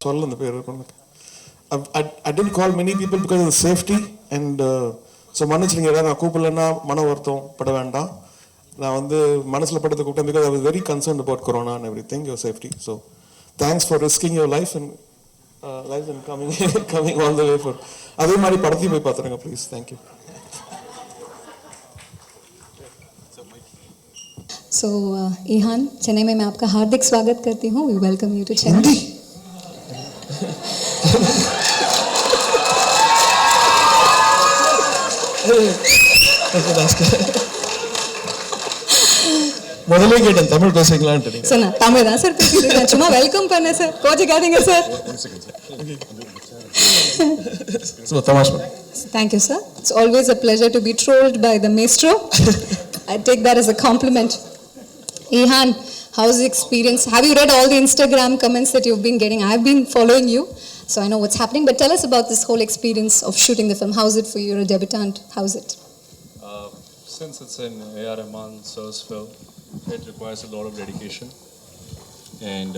சொல்ல அந்த பேர் I didn't call many people because of the safety and so மன்னிச்சிங்க ஏதாவது நான் கூப்பிடலன்னா மன வருத்தம் பட வேண்டாம். நான் வந்து மனசில் படுத்த கூப்பிட்டேன் because I was very concerned about corona and everything, your safety. So thanks for risking your life and coming all the way for. அதே மாதிரி படத்தையும் போய் பார்த்துருங்க please. Thank you. So Ihan, Chennai में मैं आपका हार्दिक स्वागत करती हूँ. We welcome you to Chennai. முதல்ல கேட்டேன் தமிழ் பேசுறீங்களான்னு. சார் நான் தமிழ் தான் சார் பேசிட்டு சும்மா வெல்கம் பண்ணேன் சார், கோச்சிக்காதீங்க sir. Thank you sir. It's always a pleasure to be trolled by the maestro. I take that as a compliment. Ihan, how's the experience? Have you read all the Instagram comments that you've been getting? I've been following you, so I know what's happening. But tell us about this whole experience of shooting the film. How's it for you? You're a debutant. How's it? Since it's an A.R. Rahman sir's film, it requires a lot of dedication. And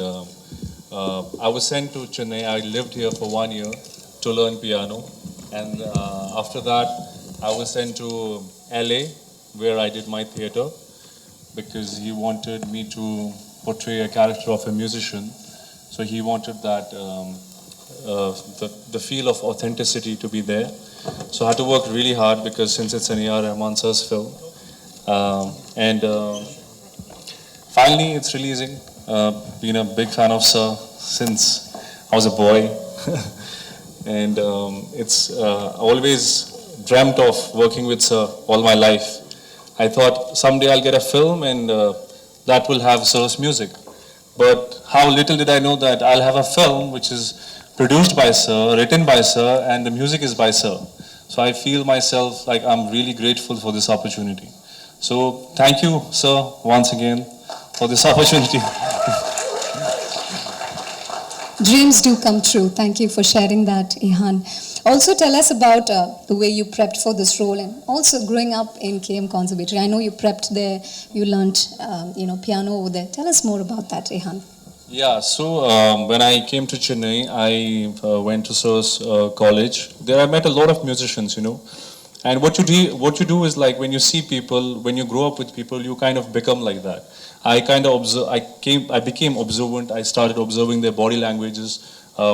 I was sent to Chennai. I lived here for 1 year to learn piano. And after that, I was sent to LA, where I did my theatre, because he wanted me to portray a character of a musician. So he wanted that the feel of authenticity to be there. So I had to work really hard because since it's an A.R. Rahman sir's film, and finally it's releasing. Been a big fan of Sir since I was a boy, and it's always dreamt of working with Sir all my life. I thought someday I'll get a film and that will have Sir's music. But how little did I know that I'll have a film which is produced by Sir, written by Sir, and the music is by Sir. So I feel myself like I'm really grateful for this opportunity. So thank you, Sir, once again for this opportunity. Dreams do come true. Thank you for sharing that, Ihan. Also tell us about the way you prepped for this role, and also growing up in KM Conservatory. I know you prepped there, you learnt piano over there. Tell us more about that, Ihan. Yeah, so when I came to Chennai, I went to Sir's college. There I met a lot of musicians, And what you do is like when you see people, when you grow up with people, you kind of become like that. I became observant. I started observing their body languages,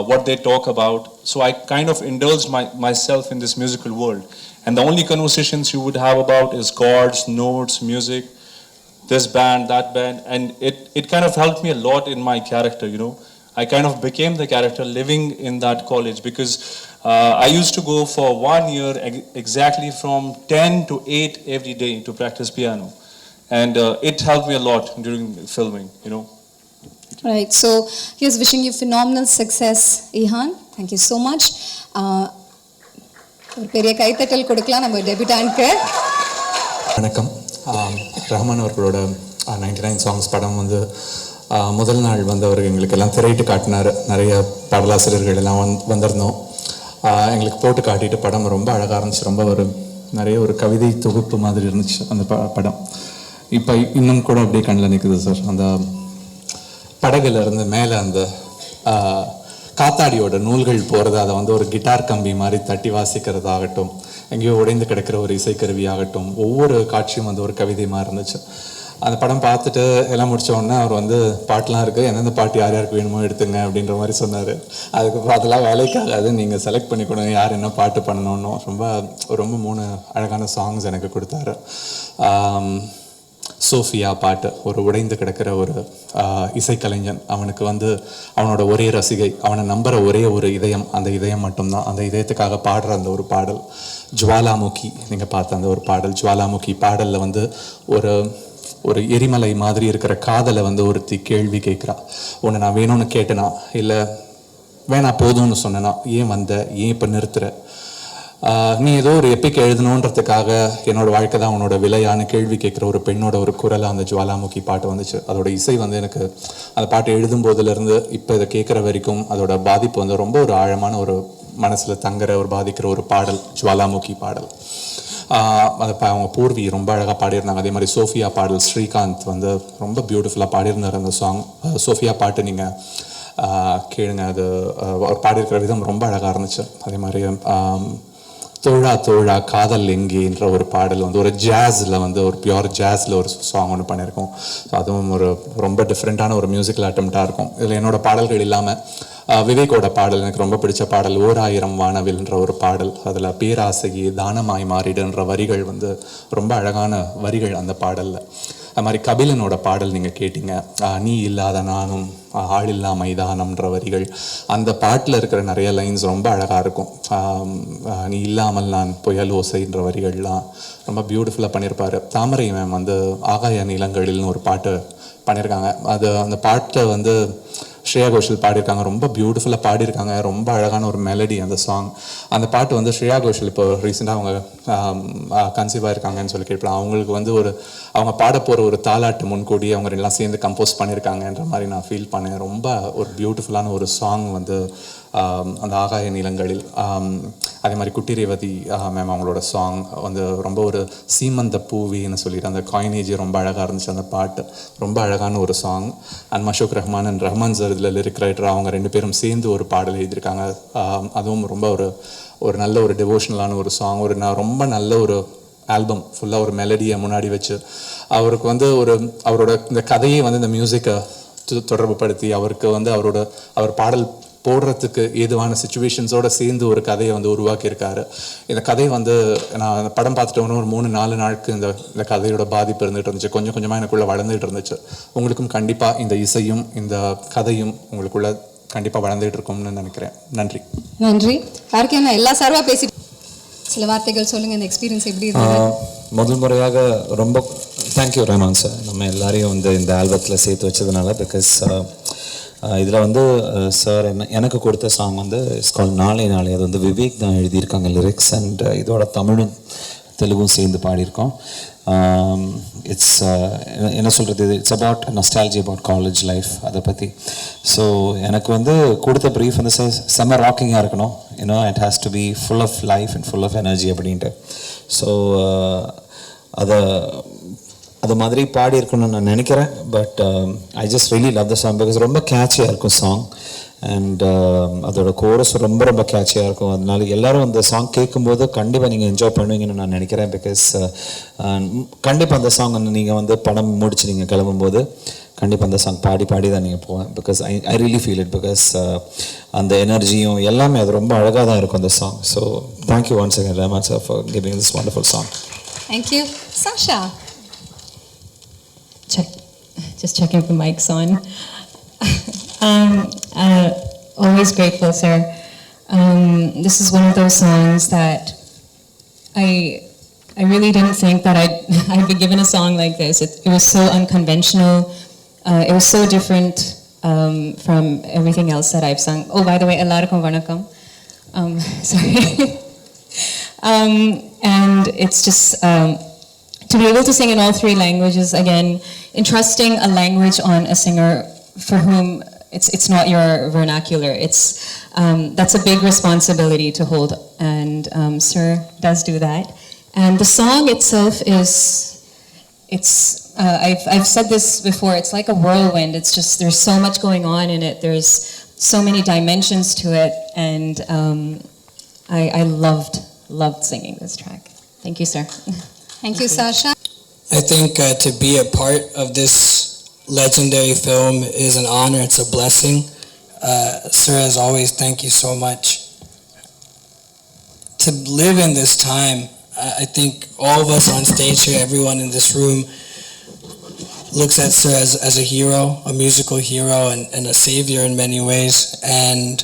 what they talk about. So I kind of indulged myself in this musical world. And the only conversations you would have about is chords, notes, music, this band, that band. And it kind of helped me a lot in my character, I kind of became the character living in that college because I used to go for 1 year exactly from 10 to 8 every day to practice piano. And it helped me a lot during filming, Right, so here's wishing you phenomenal success, Ihan. Thank you so much. ஒரு பெரிய கைத்தட்டல் கொடுக்கலாம் நம்ம டெபியூட்டன்ட்க்கு. வணக்கம். ரஹ்மான் அவர்களோட 99 songs படம் வந்து முதல் நாள் வந்து அவர் எங்களுக்கு எல்லாம் திரையிட்டு காட்டினார். நிறைய பாடலாசிரியர்கள் எல்லாம் வந்திருந்தோம். எங்களுக்கு போட்டு காட்டிட்டு படம் ரொம்ப அழகாக இருந்துச்சு. ரொம்ப நிறைய ஒரு கவிதை தொகுப்பு மாதிரி இருந்துச்சு அந்த படம். இப்போ இன்னும் கூட அப்படியே கண்ணில் நிற்குது சார். அந்த படகுல இருந்து மேலே அந்த காத்தாடியோட நூல்கள் போகிறது, அதை வந்து ஒரு கிட்டார் கம்பி மாதிரி தட்டி வாசிக்கிறதாகட்டும், எங்கேயோ உடைந்து கிடக்கிற ஒரு இசைக்கருவி ஆகட்டும், ஒவ்வொரு காட்சியும் வந்து ஒரு கவிதை மாதிரி இருந்துச்சு. அந்த படம் பார்த்துட்டு எல்லாம் முடித்த உடனே அவர் வந்து பாட்டெலாம் இருக்குது, எந்தெந்த பாட்டு யார் யாருக்கு வேணுமோ எடுத்துங்க அப்படின்ற மாதிரி சொன்னார். அதுக்கப்புறம் அதெல்லாம் வேலைக்காகாது, நீங்கள் செலக்ட் பண்ணிக்கணும் யார் என்ன பாட்டு பண்ணணும்னு. ரொம்ப 3 அழகான சாங்ஸ் எனக்கு கொடுத்தாரு. சோஃபியா பாட்டு, ஒரு உடைந்து கிடக்கிற ஒரு இசைக்கலைஞன், அவனுக்கு வந்து அவனோட ஒரே ரசிகை, அவனை நம்புகிற ஒரே ஒரு இதயம், அந்த இதயம் மட்டும்தான். அந்த இதயத்துக்காக பாடுற அந்த ஒரு பாடல் ஜுவாலாமுகி, நீங்கள் பார்த்த அந்த ஒரு பாடல் ஜுவாலாமுகி பாடலில் வந்து ஒரு எரிமலை மாதிரி இருக்கிற காதலை வந்து ஒருத்தி கேள்வி கேட்குறா. உன்னை நான் வேணும்னு கேட்டேனா, இல்லை வேணா போதும்னு சொன்னேனா, ஏன் வந்த, ஏன் இப்போ நிறுத்துற, நீ ஏதோ ஒரு எப்பிக் எழுதணுன்றதுக்காக என்னோட வாழ்க்கை தான் உன்னோட விலையான கேள்வி கேட்குற ஒரு பெண்ணோட ஒரு குரலாக அந்த ஜுவாலாமுகி பாட்டு வந்துச்சு. அதோட இசை வந்து எனக்கு அந்த பாட்டு எழுதும் போதுலேருந்து இப்போ இதை கேட்குற வரைக்கும் அதோட பாதிப்பு வந்து ரொம்ப ஒரு ஆழமான ஒரு மனசில் தங்குற ஒரு பாதிக்கிற ஒரு பாடல் ஜுவாலாமுகி பாடல். அதை அவங்க பூர்வி ரொம்ப அழகாக பாடியிருந்தாங்க. அதே மாதிரி சோஃபியா பாடல் ஸ்ரீகாந்த் வந்து ரொம்ப பியூட்டிஃபுல்லாக பாடியிருந்தார் அந்த சாங். சோஃபியா பாட்டு நீங்கள் கேளுங்க. அது அவர் பாடியிருக்கிற விதம் ரொம்ப அழகாக இருந்துச்சு. அதே மாதிரி தோழா தோழா காதல் எங்கேன்ற ஒரு பாடல் வந்து ஒரு ஜாஸில் வந்து ஒரு பியூர் ஜாஸில் ஒரு சாங் ஒன்று பண்ணியிருக்கோம். ஸோ அதுவும் ஒரு ரொம்ப டிஃப்ரெண்ட்டான ஒரு மியூசிக்கல் அட்டம்ப்டாக இருக்கும். இதில் என்னோட பாடல்கள் இல்லாமல் விவேக்கோட பாடல் எனக்கு ரொம்ப பிடிச்ச பாடல் 1000 வானவில்ன்ற ஒரு பாடல். அதில் பேராசையே தானமாய் மாறிடுன்ற வரிகள் வந்து ரொம்ப அழகான வரிகள் அந்த பாடலில். அது மாதிரி கபிலனோட பாடல் நீங்கள் கேட்டீங்க, நீ இல்லாத நானும் ஆளில்லா மைதானம்ன்ற வரிகள். அந்த பாட்டில் இருக்கிற நிறைய லைன்ஸ் ரொம்ப அழகாக இருக்கும். நீ இல்லாமல் நான் புயல் ஓசைன்ற வரிகள்லாம் ரொம்ப பியூட்டிஃபுல்லாக பண்ணியிருப்பார். தாமரை மேம் வந்து ஆகாய நிலங்களில்னு ஒரு பாட்டு பண்ணியிருக்காங்க. அந்த பாட்டை வந்து ஸ்ரேயா கோஷல் பாடியிருக்காங்க. ரொம்ப பியூட்டிஃபுல்லாக பாடியிருக்காங்க. ரொம்ப அழகான ஒரு மெலடி அந்த சாங். அந்த பாட்டு வந்து ஸ்ரேயா கோஷல் இப்போ ரீசெண்டாக அவங்க கன்சீவ் ஆகிருக்காங்கன்னு சொல்லி கேட்கலாம். அவங்களுக்கு வந்து அவங்க பாட போகிற ஒரு தாலாட்டு முன்கூடி அவங்க எல்லாம் சேர்ந்து கம்போஸ் பண்ணியிருக்காங்கன்ற மாதிரி நான் ஃபீல் பண்ணேன். ரொம்ப ஒரு பியூட்டிஃபுல்லான ஒரு சாங் வந்து அந்த ஆகாய நிலங்களில். அதே மாதிரி குட்டி ரேவதி மேம் அவங்களோட சாங் வந்து ரொம்ப ஒரு சீமந்த பூவின்னு சொல்லிட்டு அந்த காயினேஜ் ரொம்ப அழகாக இருந்துச்சு. அந்த பாட்டு ரொம்ப அழகான ஒரு song. And Mashook Rahman and Rahman sir இதில் லிரிக் ரைட்டர் அவங்க 2 பேரும் சேர்ந்து ஒரு பாடல் எழுதியிருக்காங்க. அதுவும் ரொம்ப ஒரு நல்ல ஒரு டிவோஷனலான ஒரு சாங். ரொம்ப நல்ல ஒரு ஆல்பம் ஃபுல்லாக ஒரு மெலடியை முன்னாடி வச்சு அவருக்கு வந்து அவரோட இந்த கதையை வந்து இந்த மியூசிக்கை தொடர்பு படுத்தி அவருக்கு வந்து அவர் பாடல் போடுறதுக்கு ஏதுவான சுச்சுவேஷன்ஸோடு சேர்ந்து ஒரு கதையை வந்து உருவாக்கியிருக்காரு. இந்த கதை வந்து நான் அந்த படம் பார்த்துட்டு ஒரு 3-4 நாளுக்கு இந்த கதையோட பாதிப்பு இருந்துகிட்டு இருந்துச்சு. கொஞ்சம் கொஞ்சமாக எனக்குள்ளே வளர்ந்துகிட்டு இருந்துச்சு. உங்களுக்கும் கண்டிப்பாக இந்த இசையும் இந்த கதையும் உங்களுக்குள்ள கண்டிப்பாக வளர்ந்துகிட்டு இருக்கும்னு நினைக்கிறேன். நன்றி. நன்றி. யாருக்கேன்னா எல்லா சார்பாக பேசி சில வார்த்தைகள் சொல்லுங்கள். இந்த எக்ஸ்பீரியன்ஸ் எப்படி இருந்தது? முதல் முறையாக ரொம்ப தேங்க்யூ ரஹ்மான் சார், நம்ம எல்லாரையும் வந்து இந்த ஆல்பத்தில் சேர்த்து வச்சதுனால. பிகாஸ் இதில் வந்து சார் எனக்கு கொடுத்த சாங் வந்து இட்ஸ் கால் நாளை நாளை. அது வந்து விவேக் தான் எழுதியிருக்காங்க லிரிக்ஸ். அண்ட் இதோட தமிழும் தெலுங்கும் சேர்ந்து பாடியிருக்கோம். இட்ஸ் என்ன சொல்கிறது, it's about nostalgia about college life, அதை பற்றி. ஸோ எனக்கு வந்து கொடுத்த ப்ரீஃப் வந்து செம்ம ராக்கிங்காக இருக்கணும். You know it has to be full of life and full of energy அப்படின்ட்டு. ஸோ அது மாதிரி பாடி இருக்கணும்னு நான் நினைக்கிறேன். But I just really love the song because ரொம்ப கேட்சியாக இருக்கும் சாங். அண்ட் அதோட கோரஸ் ரொம்ப ரொம்ப கேட்சியாக இருக்கும். அதனால எல்லோரும் அந்த சாங் கேட்கும்போது கண்டிப்பாக நீங்கள் என்ஜாய் பண்ணுவீங்கன்னு நான் நினைக்கிறேன். பிகாஸ் கண்டிப்பாக அந்த சாங் வந்து நீங்கள் வந்து படம் முடிச்சு நீங்கள் கிளம்பும்போது கண்டிப்பாக அந்த சாங் பாடி தான் நீங்கள் போவேன். Because I really feel it. Because அந்த எனர்ஜியும் எல்லாமே அது ரொம்ப அழகாக தான் இருக்கும் அந்த song. So thank you once again Rahman sir for giving this wonderful song. Thank you. Sasha. Just checking if the mic's on. Always grateful, sir. This is one of those songs that I really didn't think that I'd be given a song like this. It was so unconventional. It was so different from everything else that I've sung. Oh, by the way, Ellarukkum Vanakkam. Sorry. And it's just to be able to sing in all 3 languages, again, entrusting a language on a singer for whom it's not your vernacular. That's a big responsibility to hold, and Sir does do that. And the song itself I've said this before, it's like a whirlwind. It's just, there's so much going on in it. There's so many dimensions to it, and I loved singing this track. Thank you, sir. Thank you, Sasha. I think to be a part of this legendary film is an honor. It's a blessing. Sir, as always, thank you so much. To live in this time, I think all of us on stage here, everyone in this room, looks at Sir as a hero, a musical hero, and a savior in many ways. And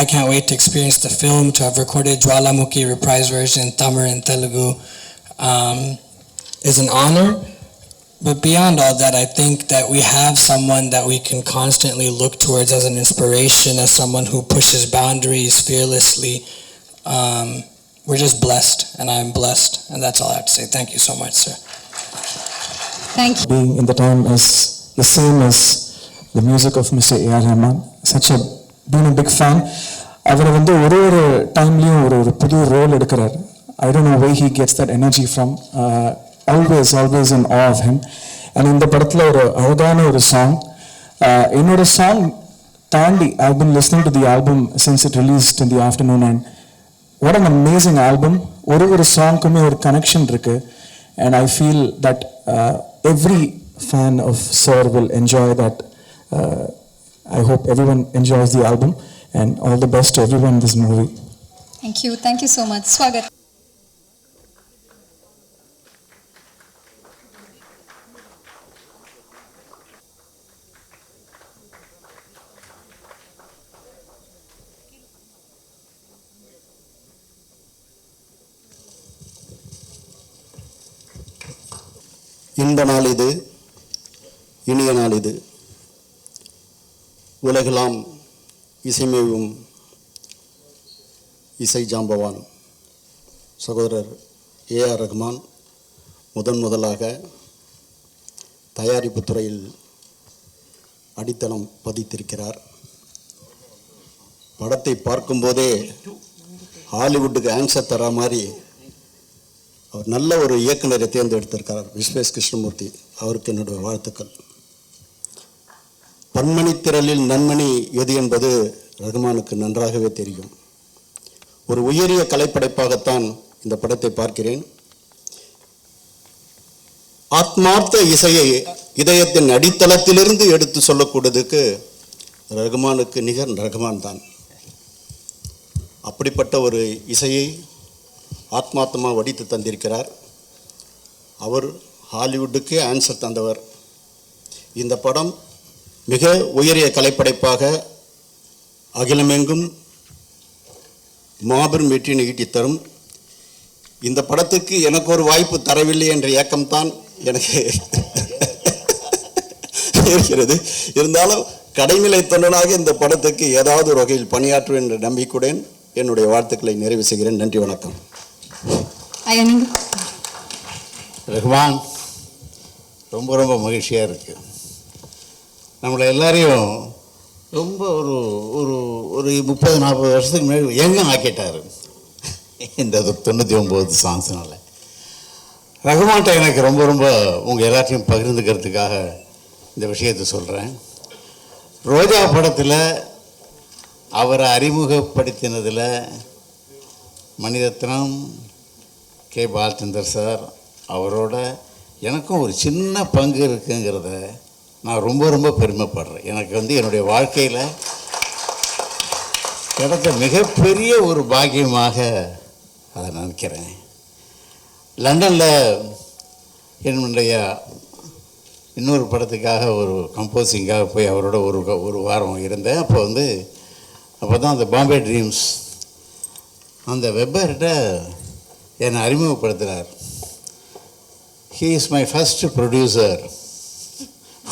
I can't wait to experience the film, to have recorded Jwalamukhi reprise version, Tamil and Telugu. Is an honor, but beyond all that, I think that we have someone that we can constantly look towards as an inspiration, as someone who pushes boundaries fearlessly. We're just blessed, and I'm blessed, and that's all I have to say. Thank you so much, sir. Thank you. Being in the time is the same as the music of Mr. A.R. Rahman. Been a big fan. அவர் வந்து ஒரு டைம்லையும் ஒரு புது role எடுக்கிறார். I don't know where he gets that energy from. Always in awe of him. And இந்த படத்தில் ஒரு அழகான ஒரு சாங், என்னோட சாங் தாண்டி I've been listening to the album since it released in the afternoon, and what an amazing album. ஒரு சாங்க்குமே ஒரு connection இருக்கு, and I feel that every fan of Sir will enjoy that. I hope everyone enjoys the album, and all the best to everyone in this movie. Thank you so much. Swagat. இன்ப நாள் இது, இனிய நாள் இது. உலகெல்லாம் இசைமேவும் இசை ஜாம்பவான் சகோதரர் AR Rahman முதலாக தயாரிப்பு துறையில் அடித்தளம் பதித்திருக்கிறார். படத்தை பார்க்கும்போதே ஹாலிவுட்டுக்கு ஆன்சர் தர மாதிரி அவர் நல்ல ஒரு இயக்குனரை தேர்ந்தெடுத்திருக்கிறார். விஸ்வேஷ் கிருஷ்ணமூர்த்தி அவருக்கு என்னுடைய வாழ்த்துக்கள். பன்மணி திரளில் நன்மணி எது என்பது ரஹ்மானுக்கு நன்றாகவே தெரியும். ஒரு உயரிய கலைப்படைப்பாகத்தான் இந்த படத்தை பார்க்கிறேன். ஆத்மார்த்த இசையை இதயத்தின் அடித்தளத்திலிருந்து எடுத்து சொல்லக்கூடியதுக்கு ரஹ்மானுக்கு நிகர் ரஹ்மான் தான். அப்படிப்பட்ட ஒரு இசையை ஆத்மார்த்தமாக வடித்து தந்திருக்கிறார். அவர் ஹாலிவுட்டுக்கே ஆன்சர் தந்தவர். இந்த படம் மிக உயரிய கலைப்படைப்பாக அகிலமெங்கும் மாபெரும் வெற்றியை ஈட்டி தரும். இந்த படத்துக்கு எனக்கு ஒரு வாய்ப்பு தரவில்லை என்ற ஏக்கம்தான் எனக்கு இருக்கிறது. இருந்தாலும் கடைநிலை தொண்டனாக இந்த படத்துக்கு ஏதாவது ஒரு வகையில் பணியாற்றுவேன் என்ற நம்பிக்கையுடன் என்னுடைய வாழ்த்துக்களை நிறைவு செய்கிறேன். நன்றி, வணக்கம். ரஹ்மான், ரொம்ப ரொம்ப மகிழ்ச்சியாக இருக்குது. நம்மளை எல்லாரையும் ரொம்ப ஒரு ஒரு ஒரு 30-40 வருஷத்துக்கு முன்னாடி எங்கே ஆக்கிட்டார் இந்த 99 சாங்ஸ்னால. ரஹ்மான்ட்ட எனக்கு ரொம்ப ரொம்ப உங்கள் எல்லாத்தையும் பகிர்ந்துக்கிறதுக்காக இந்த விஷயத்தை சொல்கிறேன். ரோஜா படத்தில் அவரை அறிமுகப்படுத்தினதில் மணிரத்னம், கே பாலச்சந்தர் சார் அவரோட எனக்கும் ஒரு சின்ன பங்கு இருக்குங்கிறத நான் ரொம்ப ரொம்ப பெருமைப்படுறேன். எனக்கு என்னுடைய வாழ்க்கையில் கிடைத்த மிகப்பெரிய ஒரு பாக்கியமாக அதை நினைக்கிறேன். லண்டனில் என்னுடைய இன்னொரு படத்துக்காக ஒரு கம்போசிங்காக போய் அவரோட ஒரு வாரம் இருந்தேன். அப்போ தான் அந்த பாம்பே ட்ரீம்ஸ் அந்த வெப்பர்கிட்ட என்னை அறிமுகப்படுத்துகிறார். He is my first producer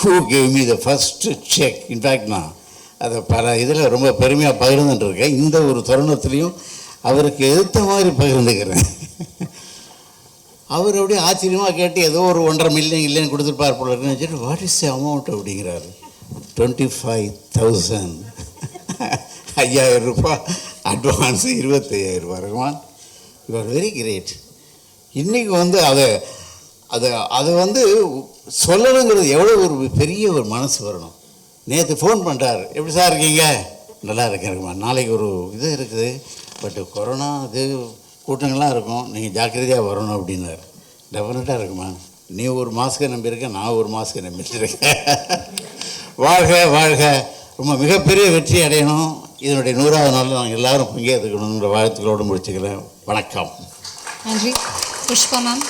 who gave me the first check. In fact நான் அதை பல இதில் ரொம்ப பெருமையாக பகிர்ந்துட்டுருக்கேன். இந்த ஒரு தருணத்துலேயும் அவருக்கு எதிர்த்த மாதிரி பகிர்ந்துக்கிறேன். அவர் அப்படியே ஆச்சரியமாக கேட்டு ஏதோ ஒரு 1.5 மில்லியன் இல்லைன்னு கொடுத்துருப்பார் போல இருக்குன்னு வச்சுட்டு, வாட் இஸ் தி அமௌண்ட் அப்படிங்கிறாரு. 25,000 5,000 ரூபாய் அட்வான்ஸு, 25,000 ரூபாய். Rahman, you are very great. இன்றைக்கி அதை சொல்லணுங்கிறது எவ்வளோ ஒரு பெரிய ஒரு மனசு வரணும். நேற்று ஃபோன் பண்ணுறாரு, எப்படி சார் இருக்கீங்க? நல்லா இருக்கேன் ரஹ்மான், நாளைக்கு ஒரு இது இருக்குது, பட்டு கொரோனா இது கூட்டங்கள்லாம் இருக்கும், நீங்கள் ஜாக்கிரதையாக வரணும் அப்படின்னாரு. டெஃபினட்டாக இருக்குமா, நீ ஒரு மாஸ்க்கை நம்பியிருக்கேன், நான் ஒரு மாஸ்க்கை நம்பிட்டுருக்கேன். வாழ்க வாழ்க, ரொம்ப மிகப்பெரிய வெற்றி அடையணும். இதனுடைய 100வது நாளில் நாங்கள் எல்லாரும் பங்கேற்றுக்கணுங்கிற வாழ்த்துக்களோடு முடிச்சுக்கிறேன். வணக்கம். நன்றி. புஷ்பா மேம்.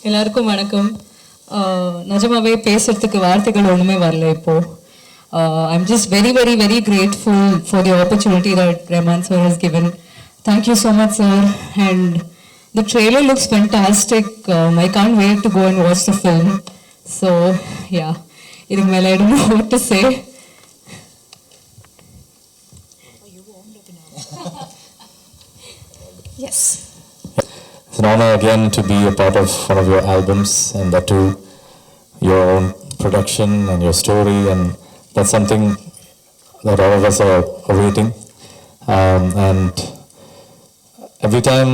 எல்லாருக்கும் வணக்கம். நிஜமாவே பேசுறதுக்கு வார்த்தைகள் ஒன்றுமே வரல இப்போ. I'm just very, very, very grateful for the opportunity that Rahman sir has given. Thank you so much, sir. And the trailer looks fantastic. I can't wait to go and watch the film. So, yeah, I don't know what to say. Yes. It's an honor again to be a part of one of your albums, and that too your own production and your story, and that's something that all of us are awaiting. And every time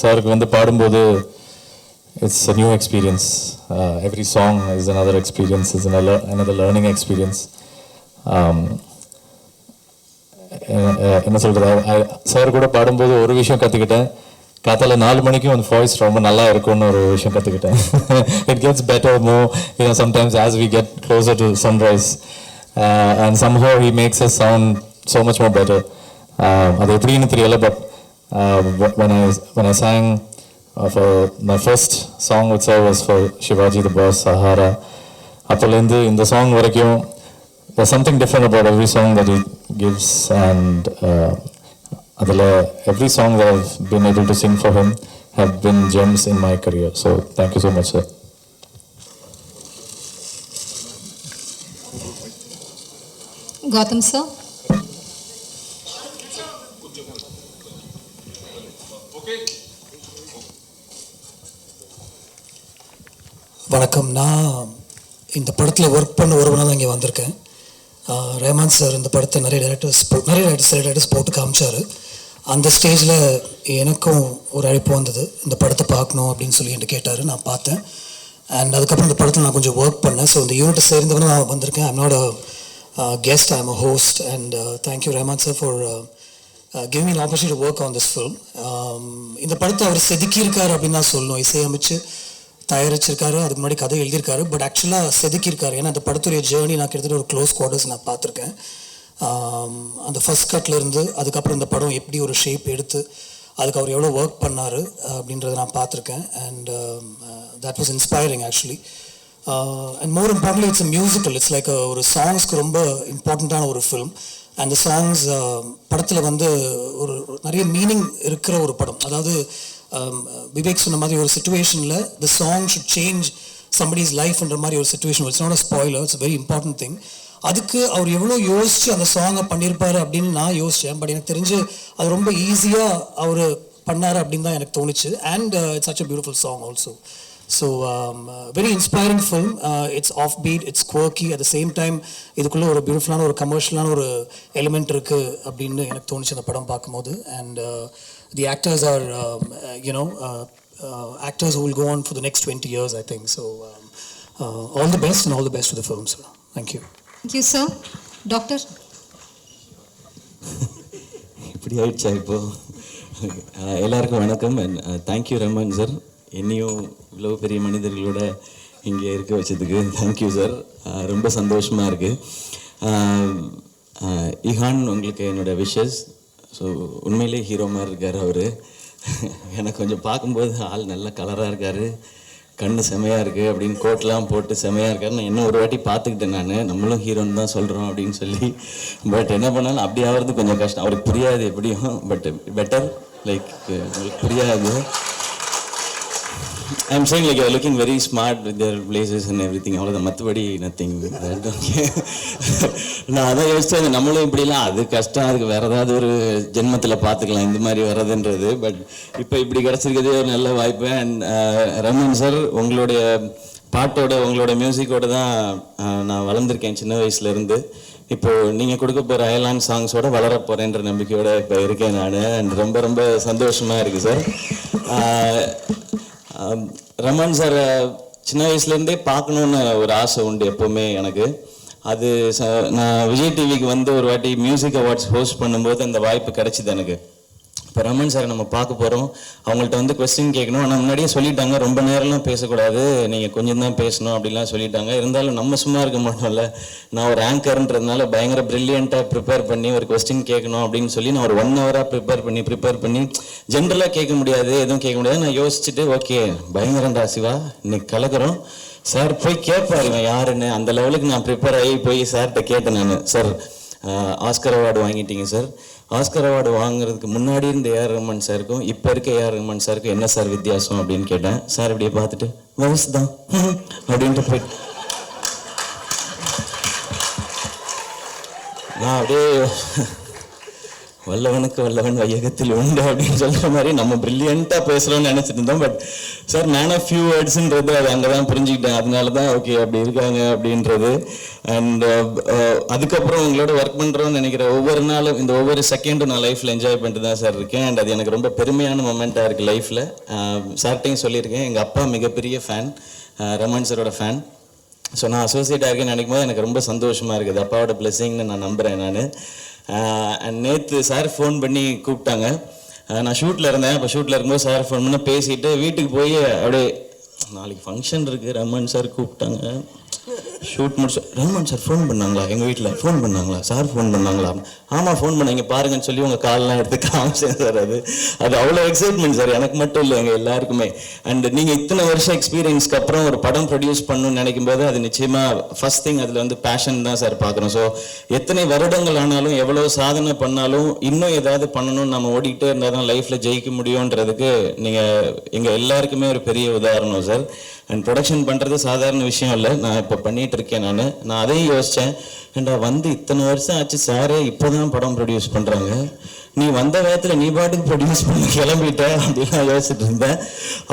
sir வந்து பாடும்போது it's a new experience. Every song is another experience, is another learning experience. என்ன சொல்கிறது, sir கூட பாடும்போது ஒரு விஷயம் கற்றுக்கிட்டேன். காத்தால 4 மணிக்கும் அந்த வாய்ஸ் ரொம்ப நல்லா இருக்கும்னு ஒரு விஷயம் கற்றுக்கிட்டேன். It gets better more, sometimes as we get closer to sunrise. And somehow he makes us sound so much more better. அது எப்படின்னு தெரியல, but when I sang for my first song with sir was for Shivaji the Boss, Sahara. அப்போலேருந்து இந்த song வரைக்கும் there's something different about every song that he gives, and every song that I've been able to sing for him have been gems in my career. So thank you so much, sir. Gautam sir. வணக்கம். நான் இந்த படத்தில் work பண்ண ஒருவனாக தான் இங்கே வந்திருக்கேன். Rahman sir இந்த படத்தை நிறைய டைரக்டர்ஸ் போட்டு காமிச்சார். அந்த ஸ்டேஜில் எனக்கும் ஒரு அழைப்பு வந்தது, இந்த படத்தை பார்க்கணும் அப்படின்னு சொல்லி என்கிட்ட கேட்டார். நான் பார்த்தேன். அண்ட் அதுக்கப்புறம் இந்த படத்தில் நான் கொஞ்சம் ஒர்க் பண்ணேன். ஸோ இந்த யூனிட்டை சேர்ந்தவன நான் வந்திருக்கேன். I'm not a guest, I am a host. And thank you Rahman sir for giving me an opportunity to work on this film. இந்த படத்தை அவர் செதுக்கியிருக்காரு அப்படின்னு தான் சொல்லணும். இசையமைச்சு தயாரிச்சிருக்காரு, அதுக்கு முன்னாடி கதை எழுதியிருக்காரு, பட் ஆக்சுவலாக செதுக்கியிருக்காரு. ஏன்னா அந்த படத்துடைய ஜேர்னி நான் கிட்டத்தட்ட ஒரு க்ளோஸ் குவார்ட்டர்ஸ் நான் பார்த்துருக்கேன். அந்த ஃபர்ஸ்ட் கட்லேருந்து அதுக்கப்புறம் இந்த படம் எப்படி ஒரு ஷேப் எடுத்து அதுக்கு அவர் எவ்வளோ ஒர்க் பண்ணார் அப்படின்றத நான் பார்த்துருக்கேன். And that was inspiring actually. And more importantly it's a musical. It's like ஒரு சாங்ஸ்க்கு ரொம்ப இம்பார்ட்டண்ட்டான ஒரு ஃபிலிம். அந்த சாங்ஸ் படத்தில் வந்து ஒரு நிறைய மீனிங் இருக்கிற ஒரு படம். அதாவது விவேக் சொன்ன மாதிரி ஒரு சிச்சுவேஷனில் the song should change somebody's லைஃப்ன்ற மாதிரி ஒரு situation. It's not a spoiler, it's very important thing. அதுக்கு அவர் எவ்வளோ யோசித்து அந்த சாங்கை பண்ணியிருப்பார் அப்படின்னு நான் யோசித்தேன். பட் எனக்கு தெரிஞ்சு அது ரொம்ப ஈஸியாக அவர் பண்ணார் அப்படின்னு தான் எனக்கு தோணுச்சு. And it's such a beautiful song also. So very inspiring film. It's off beat, it's quirky, at the same time இதுக்குள்ளே ஒரு பியூட்டிஃபுல்லான ஒரு கமர்ஷியலான ஒரு எலிமெண்ட் இருக்குது அப்படின்னு எனக்கு தோணுச்சு அந்த படம் பார்க்கும்போது. And the actors are actors who will go on for the next 20 years, I think. So all the best and all the best to the film, sir. Thank you. Thank you, sir. Doctor. இப்படி ஆயிடுச்சா இப்போ? எல்லாருக்கும் வணக்கம். And thank you Rahman sir, என்னையும் இவ்வளோ பெரிய மனிதர்களோட இங்கே இருக்க வச்சதுக்கு தேங்க்யூ சார். ரொம்ப சந்தோஷமாக இருக்குது. இஹான், உங்களுக்கு என்னோடய விஷஸ். ஸோ உண்மையிலே ஹீரோ மாதிரி இருக்கார் அவர். எனக்கு கொஞ்சம் பார்க்கும்போது ஆள் நல்ல கலராக இருக்கார், கண்ணு செமையாக இருக்குது அப்படின்னு கோட்லாம் போட்டு செமையாக இருக்கார். நான் இன்னும் ஒரு வாட்டி பார்த்துக்கிட்டேன். நான் நம்மளும் ஹீரோன்னு தான் சொல்கிறோம் அப்படின்னு சொல்லி. பட் என்ன பண்ணாலும் அப்படி ஆகிறது கொஞ்சம் கஷ்டம். அவருக்கு புரியாது எப்படியும். பட் பெட்டர் லைக் உங்களுக்கு புரியாது. I'm saying like you're looking very smart with their blazers and everything. அவ்வளோதான், மற்றபடி நத்திங். நான் அதான் யோசிச்சேன், நம்மளும் இப்படிலாம் அது கஷ்டம், அதுக்கு வேறு ஏதாவது ஒரு ஜென்மத்தில் பார்த்துக்கலாம் இந்த மாதிரி வர்றதுன்றது. பட் இப்போ இப்படி கிடச்சிருக்கிறதே ஒரு நல்ல வாய்ப்பு. அண்ட் ரஹ்மான் சார், உங்களுடைய பாட்டோட உங்களோட மியூசிக்கோடு தான் நான் வளர்ந்துருக்கேன் சின்ன வயசுலேருந்து. இப்போது நீங்கள் கொடுக்க போகிற அயலான் சாங்ஸோடு வளர போகிறேன்ற நம்பிக்கையோடு இப்போ இருக்கேன் நான். அண்ட் ரொம்ப ரொம்ப சந்தோஷமாக இருக்குது சார். ரஹ்மான் சார் சின்ன வயசுலேருந்தே பார்க்கணுன்னு ஒரு ஆசை உண்டு எப்போவுமே எனக்கு. அது நான் விஜய் டிவிக்கு வந்து ஒரு வாட்டி மியூசிக் அவார்ட்ஸ் ஹோஸ்ட் பண்ணும்போது அந்த வாய்ப்பு கிடச்சிது எனக்கு. இப்போ ரஹ்மான் சார் நம்ம பார்க்க போகிறோம், அவங்கள்ட்ட வந்து கொஸ்டின் கேட்கணும். ஆனால் முன்னாடியே சொல்லிட்டாங்க, ரொம்ப நேரம்லாம் பேசக்கூடாது, நீங்கள் கொஞ்சம் தான் பேசணும் அப்படிலாம் சொல்லிட்டாங்க. இருந்தாலும் நம்ம சும்மா இருக்க மாட்டோம்ல, நான் ஒரு ஆங்கர்ன்றதுனால பயங்கர ப்ரில்லியண்ட்டாக ப்ரிப்பேர் பண்ணி ஒரு கொஸ்டின் கேட்கணும் அப்படின்னு சொல்லி நான் ஒரு 1 ஹவராக ப்ரிப்பேர் பண்ணி ஜென்ரலாக கேட்க முடியாது, எதுவும் கேட்க முடியாது. நான் யோசிச்சுட்டு ஓகே பயங்கரண்டா சிவா, இன்னைக்கு கலக்கிறோம் சார், போய் கேட்பாரு இவன் யாருன்னு. அந்த லெவலுக்கு நான் ப்ரிப்பேர் ஆகி போய் சார்கிட்ட கேட்டேன் நான். சார் ஆஸ்கர் அவார்டு வாங்கிட்டீங்க சார், ஆஸ்கர் அவார்டு வாங்குறதுக்கு முன்னாடி இருந்த ஏஆர் ரஹ்மான் சாருக்கும் இப்போ இருக்க ஏஆர் ரஹ்மான் சாருக்கும் என்ன சார் வித்தியாசம் அப்படின்னு கேட்டேன். சார் இப்படியே பார்த்துட்டு வயசு தான் அப்படின்ட்டு போயிட்டு நான் அப்படியே வல்லவனுக்கு வல்லவன் வையகத்தில் உண்டு அப்படின்னு சொல்கிற மாதிரி நம்ம ப்ரில்லியண்ட்டாக பேசுகிறோம்னு நினச்சிட்டு இருந்தோம். But sir man of few வேர்ட்ஸுன்றது அது அங்கே தான் புரிஞ்சுக்கிட்டேன். அதனால தான் ஓகே அப்படி இருக்காங்க அப்படின்றது. அண்ட் அதுக்கப்புறம் உங்களோட ஒர்க் பண்ணுறோன்னு நினைக்கிற ஒவ்வொரு நாளும் இந்த ஒவ்வொரு செகண்டும் நான் லைஃப்பில் என்ஜாய் பண்ணிட்டு தான் சார் இருக்கேன். அண்ட் அது எனக்கு ரொம்ப பெருமையான மொமெண்ட்டாக இருக்குது லைஃப்பில். சார்ட்டையும் சொல்லியிருக்கேன், எங்கள் அப்பா மிகப்பெரிய ஃபேன், ரமன் சாரோட ஃபேன். ஸோ நான் அசோசியேட்டாக இருக்கேன்னு நினைக்கும் போது எனக்கு ரொம்ப சந்தோஷமாக இருக்குது. அப்பாவோட பிளெஸிங்னு நான் நம்புகிறேன் நான். அண்ட் நேற்று சார் ஃபோன் பண்ணி கூப்பிட்டாங்க. நான் ஷூட்டில் இருந்தேன். அப்போ ஷூட்டில் இருக்கும்போது சார் ஃபோன் பண்ணி பேசிட்டு வீட்டுக்கு போய் அப்படியே நாளைக்கு ஃபங்க்ஷன் இருக்குது, ரமன் சார் கூப்பிட்டாங்க, ஷூட் முடிச்சு ரமன் சார் ஃபோன் பண்ணாங்களா, எங்கள் வீட்டில் ஃபோன் பண்ணாங்களா, சார் ஃபோன் பண்ணாங்களா, ஆமாம் ஃபோன் பண்ணாங்க பாருங்கன்னு சொல்லி உங்கள் கால்லாம் எடுத்து காமிச்சேன் சார். அது அவ்வளோ எக்ஸைட்மெண்ட் சார், எனக்கு மட்டும் இல்லை எங்கள் எல்லாருக்குமே. அண்ட் நீங்கள் இத்தனை வருஷம் எக்ஸ்பீரியன்ஸ்க்கு அப்புறம் ஒரு படம் ப்ரொடியூஸ் பண்ணணும்னு நினைக்கும் போது அது நிச்சயமாக ஃபர்ஸ்ட் திங் அதில் வந்து பேஷன் தான் சார் பார்க்குறோம். ஸோ எத்தனை வருடங்கள் ஆனாலும் எவ்வளோ சாதனை பண்ணாலும் இன்னும் ஏதாவது பண்ணணும்னு நம்ம ஓடிக்கிட்டே இருந்தால் தான் லைஃப்பில் ஜெயிக்க முடியுன்றதுக்கு நீங்கள் எங்கள் எல்லாருக்குமே ஒரு பெரிய உதாரணம் சார். அண்ட் ப்ரொடக்ஷன் பண்ணுறது சாதாரண விஷயம் இல்லை. நான் இப்போ பண்ணிகிட்டு இருக்கேன். நான் அதையும் யோசித்தேன், ஏண்டா வந்து இத்தனை வருஷம் ஆச்சு சாரே இப்போ தான் படம் ப்ரொடியூஸ் பண்ணுறாங்க, நீ வந்த வேகத்தில் நீ பாட்டுக்கு ப்ரொடியூஸ் பண்ணி கிளம்பிட்ட அப்படின்னு நான் யோசிச்சுட்டு இருந்தேன்.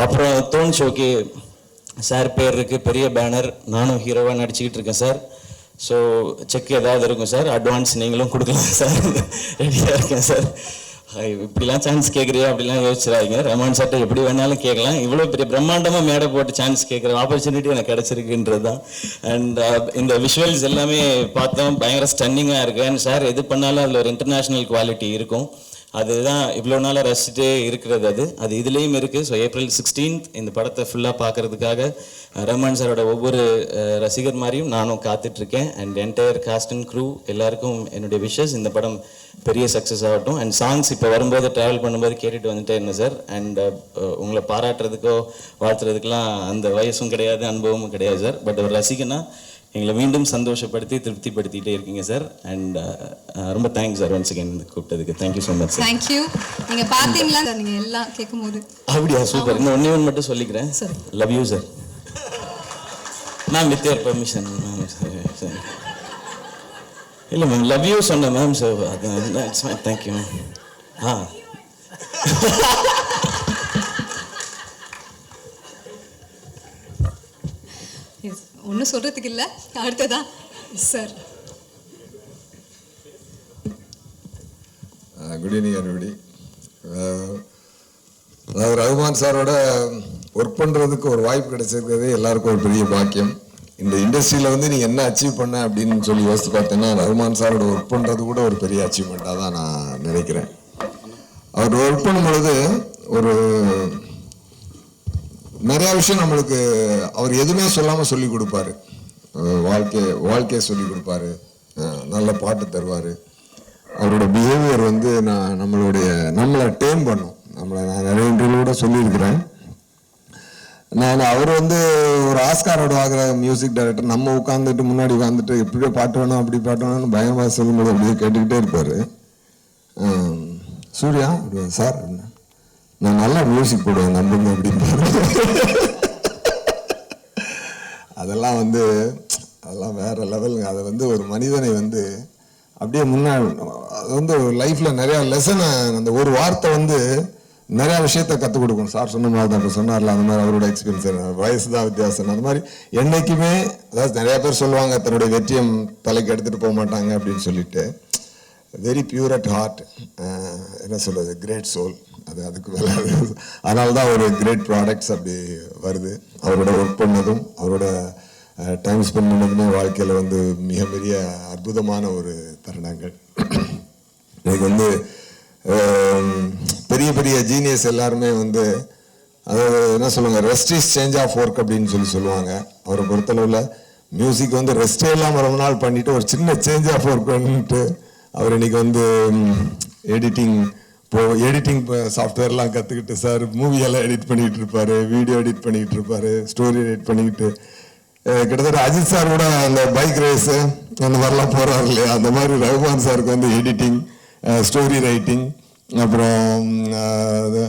அப்புறம் தோணுச்சு ஓகே சார் பேர் இருக்குது, பெரிய பேனர், நானும் ஹீரோவாக நடிச்சுக்கிட்டு இருக்கேன் சார். ஸோ செக் ஏதாவது இருக்கும் சார், அட்வான்ஸ் நீங்களும் கொடுக்கலாம் சார், ரெடியாக இருக்கேன் சார். இப்படிலாம் சான்ஸ் கேட்குறியா அப்படிலாம் யோசிச்சிடாதீங்க, ரமன் சார்ட்ட எப்படி வேணாலும் கேட்கலாம். இவ்வளோ பெரிய பிரம்மாண்டமாக மேடை போட்டு சான்ஸ் கேட்குற ஆப்பர்ச்சுனிட்டி எனக்கு கிடச்சிருக்குன்றது தான். அண்ட் இந்த விஷுவல்ஸ் எல்லாமே பார்த்தோம், பயங்கர ஸ்டன்னிங்காக இருக்குது. அண்ட் சார் எது பண்ணாலும் அதில் ஒரு இன்டர்நேஷ்னல் குவாலிட்டி இருக்கும். அதுதான் இவ்வளோ நாளாக ரசிச்சுட்டே இருக்கிறது. அது இதுலேயும் இருக்குது. ஸோ April 16th இந்த படத்தை ஃபுல்லாக பார்க்குறதுக்காக ரமன் சாரோட ஒவ்வொரு ரசிகர் மாதிரியும் நானும் காத்துட்ருக்கேன். And entire cast and crew எல்லாருக்கும் என்னுடைய விஷஸ், இந்த படம் பெரிய சக்ஸஸ் ஆகட்டும். அண்ட் சாங்ஸ் இப்போ வரும்போது ட்ராவல் பண்ணும்போது கேட்டுட்டு வந்துட்டே இருந்தேன் சார். அண்ட் உங்களை பாராட்டுறதுக்கோ வாழ்த்துறதுக்கெலாம் அந்த வயசும் கிடையாது, அனுபவமும் கிடையாது சார். பட் ஒரு ரசிகனா எங்களை மீண்டும் சந்தோஷப்படுத்தி திருப்திப்படுத்திகிட்டே இருக்கீங்க சார். அண்ட் ரொம்ப தேங்க்ஸ் சார் ஒன்ஸ் அகேன் கூப்பிட்டதுக்கு. Thank you so much sir. Thank you. நீங்கள் பார்த்தீங்களா சார், நீங்கள் எல்லாம் கேட்கும்போது? அப்படியா, சூப்பர். இன்னும் ஒன்று மட்டும் சொல்லிக்கிறேன், love you sir. Ma'am with your permission ma'am. Sir இல்லை மேம், லவ் யூ சொன்னேன் மேம். சார் அது தேங்க்யூ மேம். ஒன்றும் சொல்கிறதுக்கு இல்லை. அடுத்ததா சார். Good evening everybody. அதாவது ரகுமான் சாரோட ஒர்க் பண்ணுறதுக்கு ஒரு வாய்ப்பு கிடைச்சிருக்கிறது எல்லாருக்கும் ஒரு பெரிய பாக்கியம். இந்த இண்டஸ்ட்ரியில் வந்து நீ என்ன அச்சீவ் பண்ண அப்படின்னு சொல்லி யோசித்து பார்த்தேன்னா ரகுமான் சாரோட ஒர்க் பண்ணுறது கூட ஒரு பெரிய அச்சீவ்மெண்ட்டாக தான் நான் நினைக்கிறேன். அவர் ஒர்க் பண்ணும் பொழுது ஒரு நிறையா விஷயம் நம்மளுக்கு அவர் எதுவுமே சொல்லாமல் சொல்லி கொடுப்பாரு. வாழ்க்கையை சொல்லி கொடுப்பாரு, நல்ல பாட்டு தருவார். அவரோட பிஹேவியர் வந்து நம்மளை டேம் பண்ணும். நான் நிறைய இன்டர்வியூட சொல்லியிருக்கிறேன். அவர் வந்து ஒரு ஆஸ்காரோட ஆகிற மியூசிக் டைரக்டர். நம்ம உட்காந்துட்டு முன்னாடி உட்காந்துட்டு எப்படியோ பாட்டு வேணும் அப்படி பாட்டு வேணும்னு பயங்கரமாக சொல்லும்போது அப்படியே கேட்டுக்கிட்டே இருப்பார். சூர்யா சார் நான் நல்லா மியூசிக் போடுவேன் நம்புங்க அப்படின்பாரு. அதெல்லாம் வேற லெவலுங்க. அதை வந்து ஒரு மனிதனை வந்து அப்படியே முன்னாடி அது வந்து லைஃப்பில் நிறையா லெசனை அந்த ஒரு வார்த்தை வந்து நிறையா விஷயத்த கற்றுக் கொடுக்கும். சார் சொன்ன மாதிரி தான் இப்போ சொன்னார்ல, அந்த மாதிரி அவரோட எக்ஸ்பீரியன்ஸ், வயசு தான் வித்தியாசம். அந்த மாதிரி என்றைக்குமே அதாவது நிறையா பேர் சொல்லுவாங்க தன்னுடைய வெற்றியம் தலைக்கு எடுத்துகிட்டு போக மாட்டாங்க அப்படின்னு சொல்லிட்டு, வெரி பியூர் அட் ஹார்ட், என்ன சொல்கிறது, கிரேட் சோல். அதுக்கு மேலே அதனால தான் ஒரு கிரேட் ப்ராடக்ட்ஸ் அப்படி வருது. அவரோட ஒர்க் பண்ணதும் அவரோட டைம் ஸ்பெண்ட் பண்ணதுமே வாழ்க்கையில் வந்து மிக பெரிய அற்புதமான ஒரு தருணங்கள். எனக்கு வந்து பெரிய பெரிய ஜீனியஸ் எல்லாருமே வந்து அதாவது என்ன சொல்லுவாங்க, rest is change of work அப்படின்னு சொல்லுவாங்க. அவரை பொறுத்தளவில் மியூசிக் வந்து ரெஸ்டே இல்லாமல் ரொம்ப நாள் பண்ணிட்டு ஒரு சின்ன சேஞ்ச் ஆஃப் ஒர்க் பண்ணிட்டு அவர் இன்னைக்கு வந்து எடிட்டிங் சாஃப்ட்வேர்லாம் கற்றுக்கிட்டு சார் மூவியெல்லாம் எடிட் பண்ணிக்கிட்டு இருப்பார், வீடியோ எடிட் பண்ணிக்கிட்டு இருப்பார், ஸ்டோரி எடிட் பண்ணிக்கிட்டு கிட்டத்தட்ட அஜித் சார் கூட அந்த பைக் ரேஸு அந்த மாதிரிலாம் போகிறாரு இல்லையா, அந்த மாதிரி ரகுமான் சாருக்கு வந்து எடிட்டிங், ஸ்டோரி ரைட்டிங், அப்புறம் அது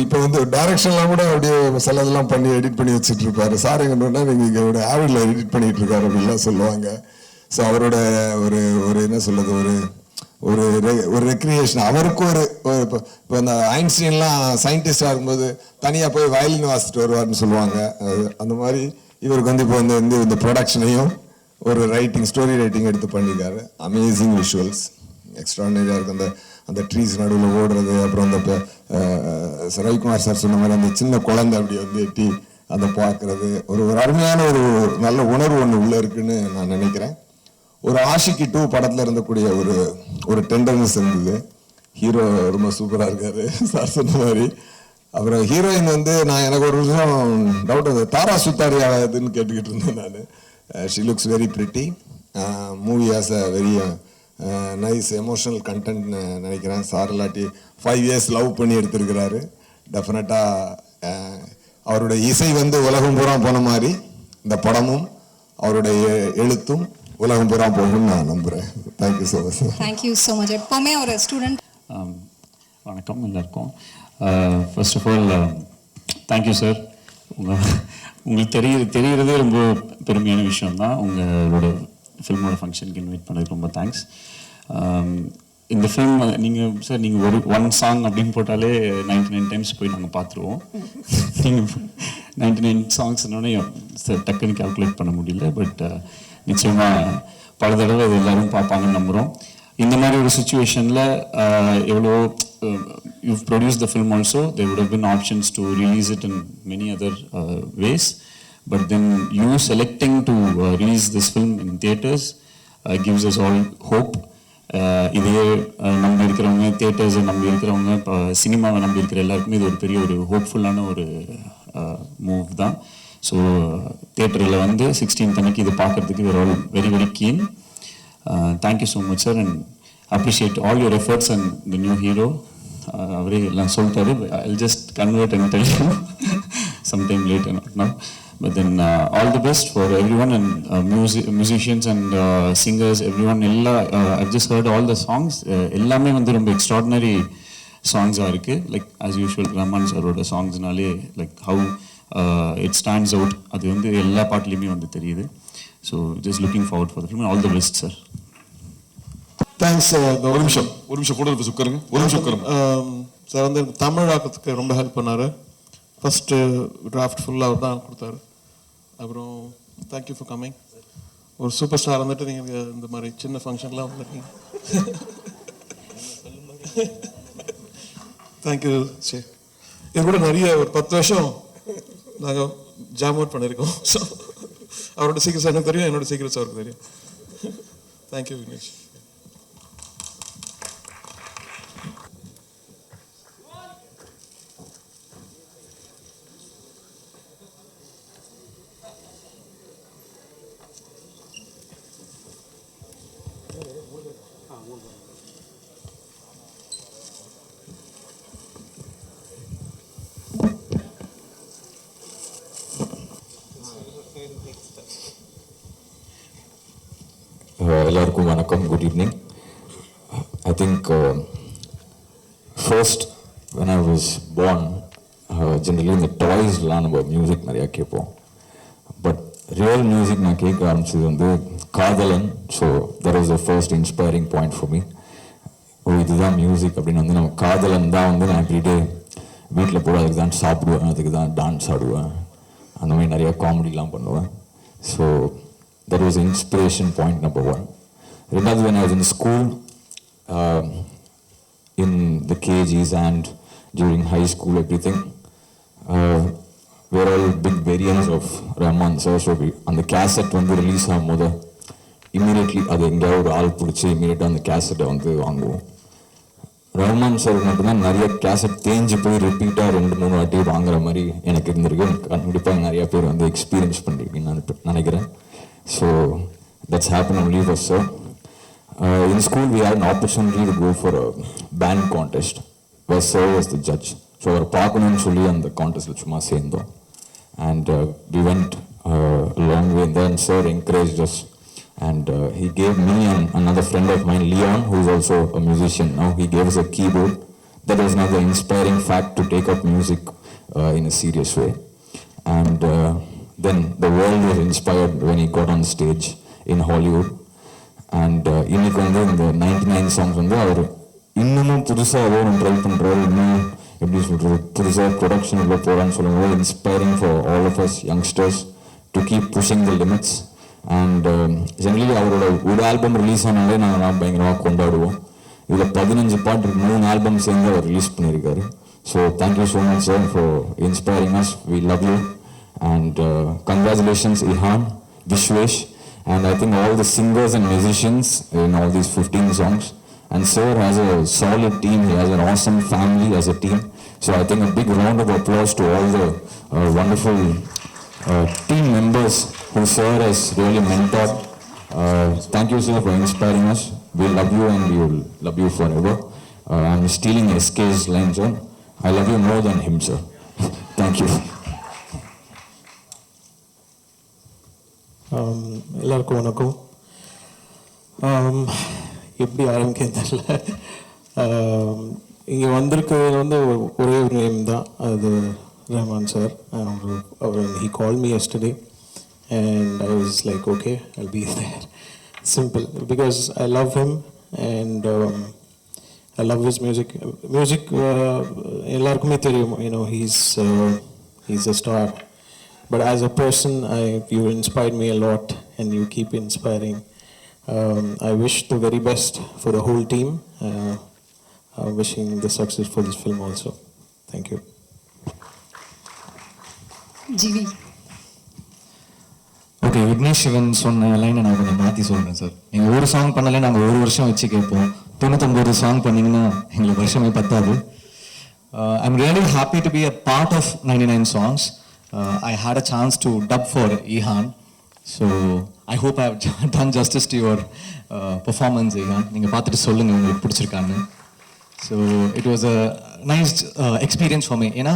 இப்போ வந்து டைரக்ஷன்லாம் கூட அப்படியே சிலதெல்லாம் பண்ணி எடிட் பண்ணி வச்சுட்டு இருப்பாரு. சார் எங்கன்னா நீங்கள் ஆவிடில் எடிட் பண்ணிகிட்டு இருக்காரு அப்படின்லாம் சொல்லுவாங்க. ஸோ அவரோட ஒரு என்ன சொல்கிறது, ஒரு ரெக்ரியேஷன். அவருக்கும் இப்போ இந்த ஐன்ஸ்டீன்லாம் சயின்டிஸ்டாக இருக்கும்போது தனியாக போய் வயலின் வாசிச்சுட்டு வருவார்னு சொல்லுவாங்க. அந்த மாதிரி இவருக்கு வந்து இப்போ வந்து இந்த ப்ரொடக்ஷனையும் ஒரு ரைட்டிங், ஸ்டோரி ரைட்டிங் எடுத்து பண்ணியிருக்காரு. அமேசிங் விஷுவல்ஸ், எக்ஸ்ட்ரானரியாக இருக்குது. அந்த ட்ரீஸ் நடுவில் ஓடுறது, அப்புறம் அந்த ரவிக்குமார் சார் சொன்ன மாதிரி அந்த சின்ன குழந்தை அப்படி வந்து எட்டி அதை பார்க்கறது, ஒரு அருமையான ஒரு நல்ல உணர்வு ஒன்று உள்ளே இருக்குன்னு நான் நினைக்கிறேன். ஒரு ஆஷிக்கி 2 படத்தில் இருந்தக்கூடிய ஒரு டெண்டர்னஸ் இருந்தது. ஹீரோ ரொம்ப சூப்பராக இருக்காரு சார் சொன்ன மாதிரி. அப்புறம் ஹீரோயின் வந்து எனக்கு ஒரு விஷயம் டவுட், அது தாரா சுத்தாரி ஆகுதுன்னு கேட்டுக்கிட்டு இருந்தேன் நான். She looks very pretty. Movie has a very nice emotional content நினைக்கிறேன். சார் இல்லாட்டி 5 years லவ் பண்ணி எடுத்திருக்கிறாரு. டெஃபினட்டாக அவருடைய இசை வந்து உலகம் பூரா போன மாதிரி இந்த படமும் அவருடைய எழுத்தும் உலகம் பூரா போகும்னு நான் நம்புகிறேன். Thank you so much. Thank you so much. எப்போவுமே ஒரு ஸ்டூடெண்ட். வணக்கம் எல்லாருக்கும். First of all thank you sir. உங்களுக்கு தெரியறதே ரொம்ப பெருமையான விஷயம் தான். உங்களோட ஃபில்மோட ஃபங்க்ஷனுக்கு இன்வைட் பண்ணதுக்கு ரொம்ப தேங்க்ஸ். இந்த ஃபில்ம் நீங்கள் ஒன் சாங் அப்படின்னு போட்டாலே 99 times போய் நாங்கள் பார்த்துருவோம். நீங்கள் 99 சாங்ஸ்னோடனே சார் டக்குன்னு கால்குலேட் பண்ண முடியல. பட் நிச்சயமாக பல தடவை அது எல்லோரும் பார்ப்பாங்கன்னு நம்புகிறோம். இந்த மாதிரி ஒரு சுச்சுவேஷனில் எவ்வளோ you've produced the film also, there would have been options to release it in many other ways, but then you selecting to release this film in theaters gives us all hope. இதே நம்பி இருக்கிறவங்க, தியேட்டர்ஸை நம்பி இருக்கிறவங்க, இப்போ சினிமாவை நம்பி இருக்கிற எல்லாருக்குமே இது ஒரு பெரிய ஒரு ஹோப்ஃபுல்லான ஒரு மூவ் தான். ஸோ தியேட்டரில் வந்து 16th அன்னைக்கு இது பார்க்குறதுக்கு we're all very very keen. Thank you so much sir, and appreciate all your efforts and the new hero. அவரே எல்லாம் சொல்லிட்டாரு. I'll just convert and tell you sometime later, not now. But then all the best for everyone, and musicians and singers, everyone. I've just heard all the songs. எல்லாமே வந்து ரொம்ப extraordinary songs-ஆ இருக்கு. Like as usual Rahman சாரோட சாங்ஸ்னாலே like how it stands out. அது வந்து எல்லா பாட்டுலையுமே வந்து தெரியுது. So just looking forward for the film. All the best sir. Thanks. ஒரு நிமிஷம் கூட உட்காருங்க. ஒரு நிமிஷம் உட்காருங்க. சார் வந்து தமிழ் ஆக்கத்துக்கு ரொம்ப ஹெல்ப் பண்ணார். ஃபஸ்ட்டு டிராஃப்ட் ஃபுல்லாக அவர் தான் கொடுத்தாரு. அப்புறம் தேங்க்யூ ஃபார் கம்மிங். ஒரு சூப்பர் ஸ்டார் வந்துட்டு நீங்கள் இந்த மாதிரி சின்ன ஃபங்க்ஷன்லாம் வந்துருக்கீங்க. தேங்க்யூ சரி. இது கூட நிறைய ஒரு 10 வருஷம் நாங்கள் ஜாம் அவுட் பண்ணியிருக்கோம். ஸோ அவரோட சீக்கிரஸ் எனக்கு தெரியும், என்னோட சீக்கிரஸ் அவருக்கு தெரியும். தேங்க்யூ விக்னேஷ். எல்லாருக்கும் வணக்கம். Good evening. I think first when I was born, generally இந்த டாய்ஸ்லாம் நம்ம மியூசிக் நிறையா கேட்போம். பட் ரியல் மியூசிக் நான் கேட்க ஆரம்பிச்சது வந்து காதலன். So that was the first inspiring point for me. இதுதான் மியூசிக் அப்படின்னு வந்து நம்ம காதலன் தான் வந்து நான் எவ்ரிடே வீட்டில் போட அதுக்கு தான் சாப்பிடுவேன், அதுக்கு தான் டான்ஸ் ஆடுவேன், அந்த மாதிரி நிறையா காமெடிலாம் பண்ணுவேன். So that was inspiration point number 1. Renadu, when I was in school, in the KGs and during high school, everything, we were all big variants of Rahman sir. So on the cassette when we release our mother, immediately adu enga or aal pudichu immediately on the cassette vandu vaanguvom. Rahman sir மட்டும்தான் நிறைய cassette தேஞ்சு போய் ரிப்பீட்டாக 2-3 வாட்டி வாங்குற மாதிரி எனக்கு இருந்திருக்கு. கண்டிப்பாக நிறைய பேர் வந்து எக்ஸ்பீரியன்ஸ் பண்ணிருக்கீங்கன்னு நான் நினைக்கிறேன். So that's happened only for sir. In school we had an opportunity to go for a band contest where sir was the judge. So our பார்க்கணும்னு சொல்லி அந்த contestல சும்மா சேர்ந்தோம். And we went a long way, and then sir encouraged us, and he gave me and another friend of mine, Leon, who is also a musician now, he gave us a keyboard. That was another inspiring fact to take up music in a serious way. And then the world was inspired when he got on stage in Hollywood. And இன்னைக்கு வந்து இந்த 99 songs வந்து அவர் இன்னமும் புதுசாக ஏதோ ஒன்று try பண்ணுறாரு, இன்னும் எப்படி சொல்கிறது புதுசாக ப்ரொடக்ஷன் உள்ள போகிறான்னு சொல்லும்போது inspiring for all of us youngsters to keep pushing the limits. And generally அவரோட ஒரு ஆல்பம் ரிலீஸ் ஆனாலே நாங்கள் பயங்கரமாக கொண்டாடுவோம். இதில் 15 பாட்டு 3 ஆல்பம் சேர்ந்து அவர் ரிலீஸ் பண்ணியிருக்காரு. So thank you so much sir for inspiring us. We love you and congratulations Ihan, Vishwesh, and I think all the singers and musicians in all these 15 songs. And sir has a solid team, he has an awesome family as a team. So I think a big round of applause to all the wonderful team members who sir has really mentored. Thank you sir for inspiring us. We love you and we will love you forever. I'm stealing SK's line, sir. I love you more than him, sir. Thank you. எல்லாருக்கும் வணக்கம். எப்படி ஆரம்பிக்க தெரியல. இங்கே வந்திருக்கிறது வந்து ஒரே ஒரு நேம் தான், அது ரஹ்மான் சார். அவர் he called me yesterday and I was like okay, I'll be there. Simple, because I love him and I love his music. எல்லாருக்குமே தெரியும், you know, he's a star. But as a person, you inspired me a lot and you keep inspiring. I wish the very best for the whole team. Wishing the success for this film also. Thank you. GV. Okay, Vignesh Shivan சொன்ன லைனை நான் கொஞ்சம் மாற்றி சொல்கிறேன் sir. நீங்கள் ஒரு song பண்ணல நாங்கள் ஒரு வருஷம் வச்சு கேட்போம். 99 சாங் பண்ணிங்கன்னா எங்களுக்கு வருஷமே பத்தாது. I'm really happy to be a part of 99 songs. I had a chance to dub for Ihan. So I hope I have done justice to your performance, Ihan. நீங்கள் பார்த்துட்டு சொல்லுங்கள் உங்களுக்கு பிடிச்சிருக்கான்னு. So it was a nice experience for me. ஏன்னா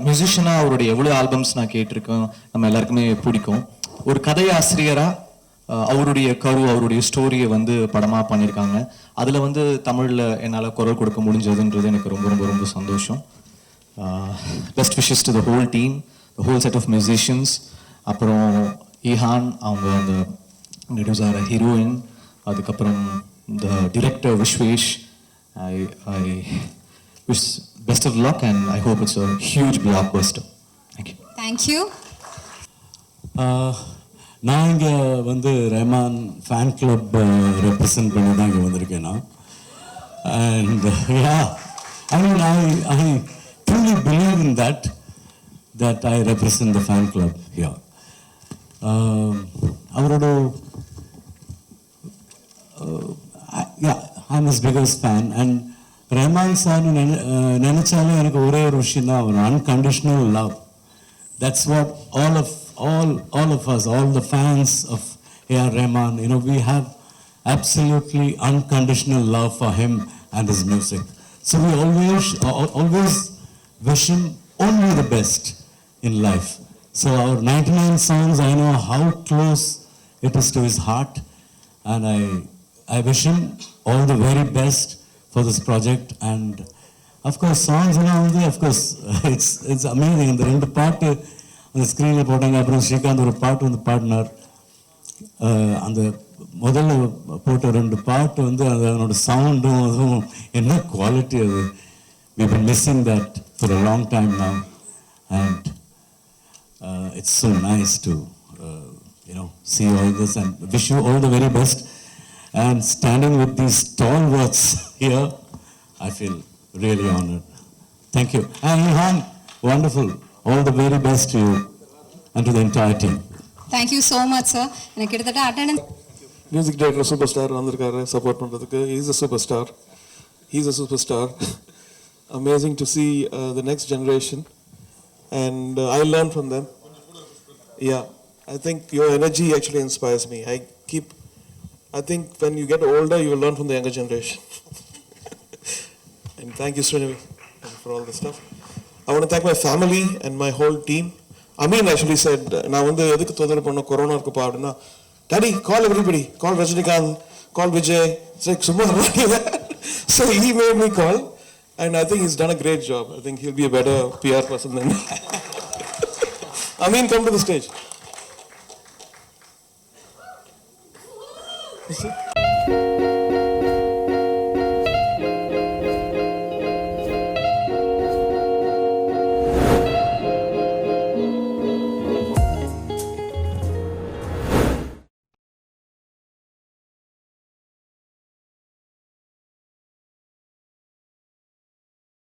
மியூசிஷியனாக அவருடைய எவ்வளோ albums நான் கேட்டிருக்கேன், நம்ம எல்லாருக்குமே பிடிக்கும். ஒரு கதை ஆசிரியராக அவருடைய அவருடைய ஸ்டோரியை வந்து படமாக பண்ணியிருக்காங்க. அதில் வந்து தமிழில் என்னால் குரல் கொடுக்க முடிஞ்சதுன்றது எனக்கு ரொம்ப ரொம்ப ரொம்ப சந்தோஷம். Best wishes to the whole team, the whole set of musicians. அப்புறம் ஈஹான் அவங்க அந்த இன்ட்ரடியூஸ் ஆகிற ஹீரோயின், அதுக்கப்புறம் the director Vishwesh. I wish best of luck and I hope it's a huge blockbuster. Thank you. Thank you. நான் இங்கே வந்து Rahman fan club represent பண்ணி தான் இங்கே வந்திருக்கேன் நான். And I mean I truly believe in that I represent the fan club here. அவரோட I'm his biggest fan. And Rahman sir நினைச்சாலே எனக்கு ஒரே ஒரு விஷயம் தான், ஒரு unconditional love. That's what all of us, all the fans of A.R. Rahman, you know, we have absolutely unconditional love for him and his music. So we always wish him only the best in life. So our 99 songs, I know how close it is to his heart, and I wish him all the very best for this project. And of course songs வந்து of course it's amazing. இந்த 2 பாட்டு அந்த ஸ்க்ரீனில் போட்டாங்க. அப்புறம் ஸ்ரீகாந்த் ஒரு பாட்டு வந்து பாடினார். அந்த முதல்ல போட்ட 2 பாட்டு வந்து அதனோட சவுண்டும் அதுவும் என்ன குவாலிட்டி அது. we've been missing that for a long time now, and it's so nice to you know, see all this and wish you all the very best. And standing with these stalwarts here, I feel really honored. Thank you. And Ihan, wonderful. All the very best to you and to the entire team. Thank you so much, sir. எனக்கு கிட்டத்தட்ட attendance music director super star வந்திருக்காரு support பண்ணுறதுக்கு. Is a super star. He's a super star. Amazing to see the next generation and I learn from them. Yeah, I think your energy actually inspires me. I think when you get older, you will learn from the younger generation. And thank you, Srinavi, for all this stuff. I want to thank my family and my whole team. Amin actually said, நான் வந்து எதுக்கு தொந்தரவு பண்ண corona இருக்குப்பா அப்படின்னா, Daddy, call everybody. Call Rajinikanth, call Vijay. It's like, சும்மா So he made me call. And I think he's done a great job. I think he'll be a better PR person than me. Amin, come to the stage. Is it?